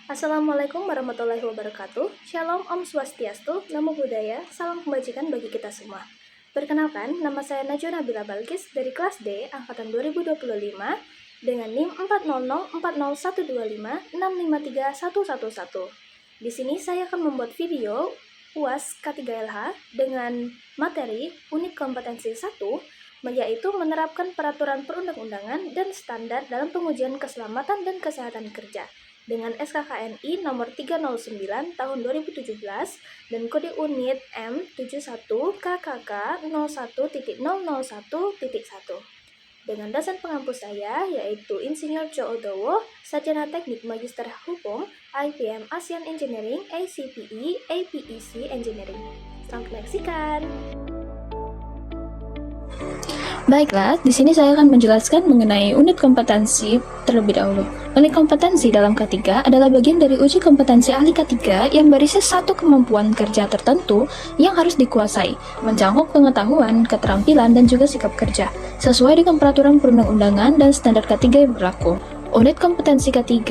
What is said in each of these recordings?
Assalamualaikum warahmatullahi wabarakatuh. Shalom, Om Swastiastu, Namo Buddhaya, salam kebajikan bagi kita semua. Perkenalkan, nama saya Najwa Nabila Balkis dari kelas D, angkatan 2025, dengan NIM 400401256531111. Di sini saya akan membuat video UAS K3LH dengan materi unit kompetensi 1, yaitu menerapkan peraturan perundang-undangan dan standar dalam pengujian keselamatan dan kesehatan kerja dengan SKKNI nomor 309 tahun 2017 dan kode unit M71 KKK 01.001.1. Dengan dosen pengampu saya yaitu Insinyur Jo Odowo, Sarjana Teknik Magister Hukum, IPM Asian Engineering, ACPE, APEC Engineering. Selamat menyaksikan. Baiklah, di sini saya akan menjelaskan mengenai unit kompetensi terlebih dahulu. Unit kompetensi dalam K3 adalah bagian dari uji kompetensi ahli K3 yang berisi satu kemampuan kerja tertentu yang harus dikuasai, mencakup pengetahuan, keterampilan, dan juga sikap kerja, sesuai dengan peraturan perundang-undangan dan standar K3 yang berlaku. Unit kompetensi K3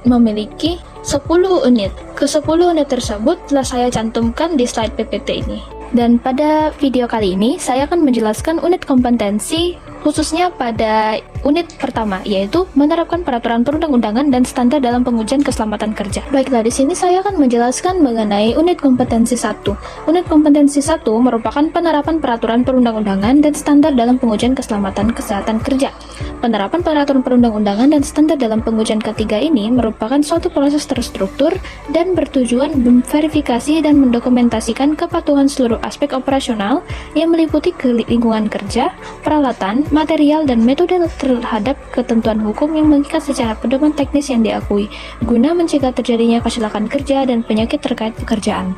memiliki 10 unit. Ke-10 unit tersebut telah saya cantumkan di slide PPT ini. Dan pada video kali ini, saya akan menjelaskan unit kompetensi khususnya pada unit pertama, yaitu menerapkan peraturan perundang-undangan dan standar dalam pengujian keselamatan kerja. Baiklah, di sini saya akan menjelaskan mengenai unit kompetensi 1. Unit kompetensi 1 merupakan penerapan peraturan perundang-undangan dan standar dalam pengujian keselamatan kesehatan kerja. Penerapan peraturan perundang-undangan dan standar dalam pengujian K3 ini merupakan suatu proses terstruktur dan bertujuan memverifikasi dan mendokumentasikan kepatuhan seluruh aspek operasional yang meliputi lingkungan kerja, peralatan, material, dan metode terhadap ketentuan hukum yang mengikat secara pedoman teknis yang diakui, guna mencegah terjadinya kecelakaan kerja dan penyakit terkait pekerjaan.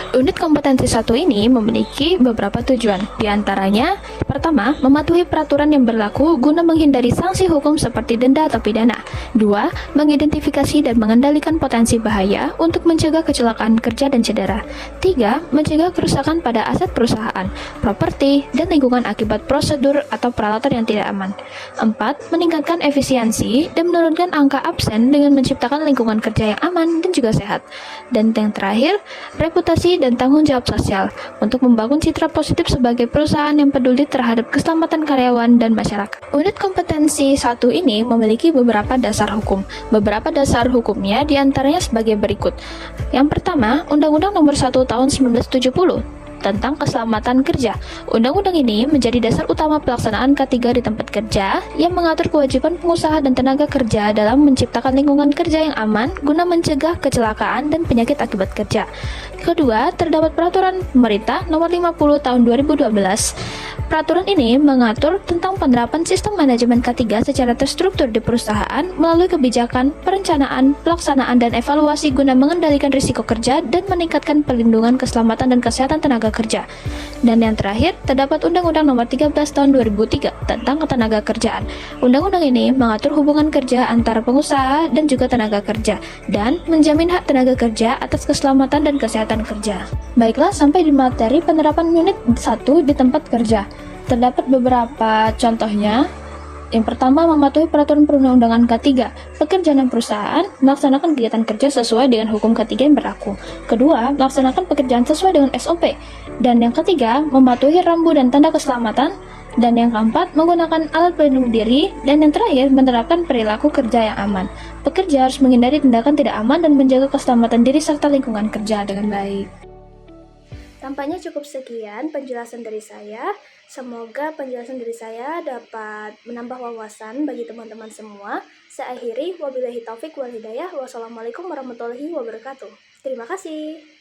Unit kompetensi 1 ini memiliki beberapa tujuan, diantaranya pertama, mematuhi peraturan yang berlaku guna menghindari sanksi hukum seperti denda atau pidana. 2. Mengidentifikasi dan mengendalikan potensi bahaya untuk mencegah kecelakaan kerja dan cedera. 3. Mencegah kerusakan pada aset perusahaan, properti, dan lingkungan akibat prosedur atau peralatan yang tidak aman. 4. Meningkatkan efisiensi dan menurunkan angka absen dengan menciptakan lingkungan kerja yang aman dan juga sehat. Dan yang terakhir, reputasi dan tanggung jawab sosial untuk membangun citra positif sebagai perusahaan yang peduli terhadap keselamatan karyawan dan masyarakat. Unit kompetensi 1 ini memiliki beberapa dasar hukum. Beberapa dasar hukumnya diantaranya sebagai berikut. Yang pertama, Undang-Undang Nomor 1 Tahun 1970 tentang keselamatan kerja. Undang-undang ini menjadi dasar utama pelaksanaan K3 di tempat kerja yang mengatur kewajiban pengusaha dan tenaga kerja dalam menciptakan lingkungan kerja yang aman guna mencegah kecelakaan dan penyakit akibat kerja. Kedua, terdapat peraturan pemerintah nomor 50 tahun 2012. Peraturan ini mengatur tentang penerapan sistem manajemen K3 secara terstruktur di perusahaan melalui kebijakan, perencanaan, pelaksanaan, dan evaluasi guna mengendalikan risiko kerja dan meningkatkan perlindungan keselamatan dan kesehatan tenaga kerja. Dan yang terakhir, terdapat Undang-Undang Nomor 13 Tahun 2003 tentang ketenaga kerjaan. Undang-undang ini mengatur hubungan kerja antara pengusaha dan juga tenaga kerja dan menjamin hak tenaga kerja atas keselamatan dan kesehatan kerja. Baiklah, sampai di materi penerapan unit 1 di tempat kerja. Terdapat beberapa contohnya. Yang pertama, mematuhi peraturan perundang-undangan K3. Pekerja dan perusahaan melaksanakan kegiatan kerja sesuai dengan hukum K3 yang berlaku. Kedua, melaksanakan pekerjaan sesuai dengan SOP. Dan yang ketiga, mematuhi rambu dan tanda keselamatan. Dan yang keempat, menggunakan alat pelindung diri. Dan yang terakhir, menerapkan perilaku kerja yang aman. Pekerja harus menghindari tindakan tidak aman dan menjaga keselamatan diri serta lingkungan kerja dengan baik. Tampaknya cukup sekian penjelasan dari saya. Semoga penjelasan dari saya dapat menambah wawasan bagi teman-teman semua. Saya akhiri, wabillahi taufik wal hidayah. Wassalamualaikum warahmatullahi wabarakatuh. Terima kasih.